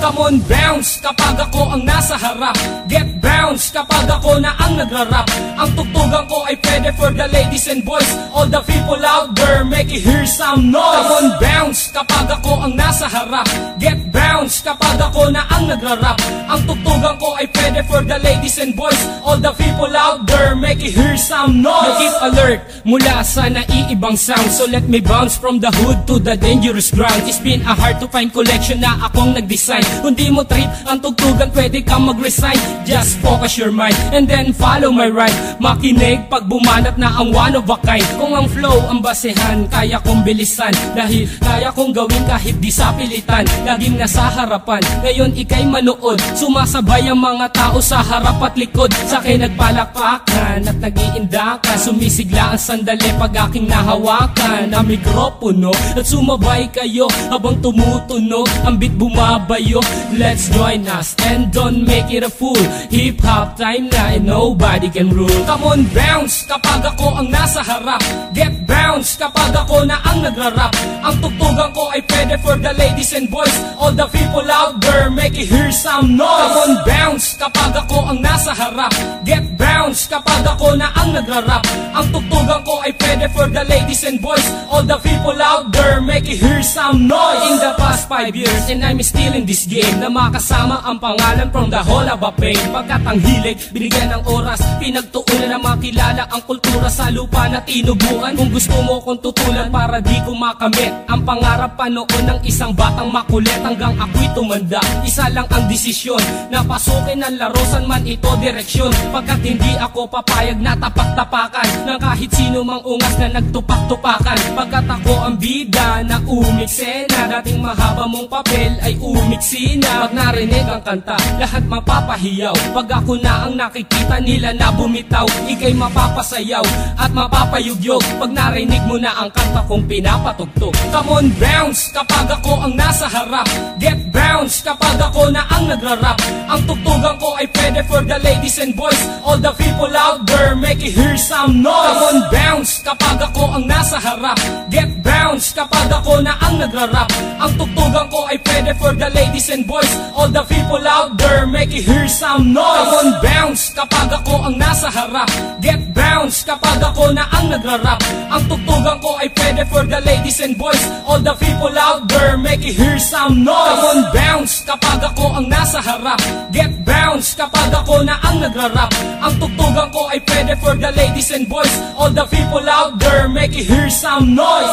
Come on, bounce kapag ako ang nasa harap. Get bounce kapag ako na ang nagrarap. Ang tugtugan ko ay pwede for the ladies and boys. All the people out there, make it hear some noise. Come on, bounce kapag ako ang nasa harap. Get bounce kapag ako na ang nagrarap. Ang tugtugan ko ay pwede for the ladies and boys. All the people out there, make it hear some noise. Keep alert mula sa naiibang sound. So let me bounce from the hood to the dangerous ground. It's been a hard to find collection na akong nag-design. Kung di mo trip ang tugtugan, pwede kang mag-resign. Just focus your mind and then follow my rhyme. Makinig pag bumanat na ang one of a kind. Kung ang flow ang basehan, kaya kong bilisan. Dahil kaya kong gawin kahit di sa pilitan. Laging nasa harapan, ngayon ikay manood. Sumasabay ang mga tao sa harap at likod. Sa akin nagpalakpakan at nag-iindakan. Sumisigla ang sandali pag aking nahawakan na mikropono. At sumabay kayo habang tumutunog ang beat bumabayo. Let's join us and don't make it a fool. Hip-hop time na and nobody can rule. Come on, bounce kapag ako ang nasa harap. Get bounce kapag ako na ang nagrarap. Ang tugtugan ko ay pwede for the ladies and boys. All the people out there, make it hear some noise. Come on, bounce kapag ako ang nasa harap. Get bounce kapag ako na ang nagrarap. Ang tugtugan ko ay pwede for the ladies and boys. All the people out there, make it hear some noise. In the past 5 years and I'm still in this game, na makasama ang pangalan from the whole of a pain. Pagkat ang hilig, binigyan ng oras, pinagtuunan na makilala ang kultura sa lupa na tinubuan. Kung gusto mo kong tutulan para di ko makamit ang pangarap pa noon ng isang batang makulit. Hanggang ako'y tumanda, isa lang ang desisyon, na pasukin ang larusan man ito direksyon. Pagkat hindi ako papayag na tapak-tapakan ng kahit sino mang ungas na nagtupak-tupakan. Pagkat ako ang bida na umiksena, dating mahaba mong papel ay umiksi na. Pag narinig ang kanta, lahat mapapahiyaw. Pag ako na ang nakikita nila na bumitaw, ikay mapapasayaw at mapapayugyog pag narinig mo na ang kanta kong pinapatugtog. Come on, bounce kapag ako ang nasa harap. Get bounce kapag ako na ang nagrarap. Ang tugtugan ko ay pwede for the ladies and boys. All the people out there, make it hear some noise. Come on, bounce kapag ako ang nasa harap. Get bounce kapag ako na ang nagrarap. Ang tugtugan ko ay pwede for the ladies and boys. All the people out there, make it hear some noise. Come on, bounce kapag ako ang nasa harap. Get bounce kapag ako na ang nagrarap. Ang tugtugan ko ay pwede for the ladies and boys. All the people out there, make it hear some noise. Come on, bounce kapag ako ang nasa harap. Get bounce kapag ako na ang nagrarap. Ang tugtugan ko ay pwede for the ladies and boys. All the people out there, make it hear some noise.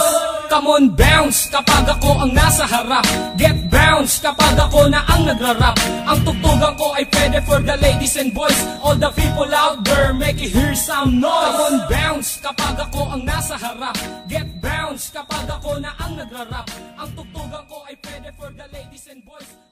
Come on, bounce kapag ako ang nasa harap. Get bounce kapag ako na ang nagrarap. Ang tugtugan ko ay pwede for the ladies and boys. All the people out there, make it hear some noise. Come on, bounce kapag ako ang nasa harap. Get bounce kapag ako na ang nagrarap. Ang tugtugan ko ay pwede for the ladies and boys.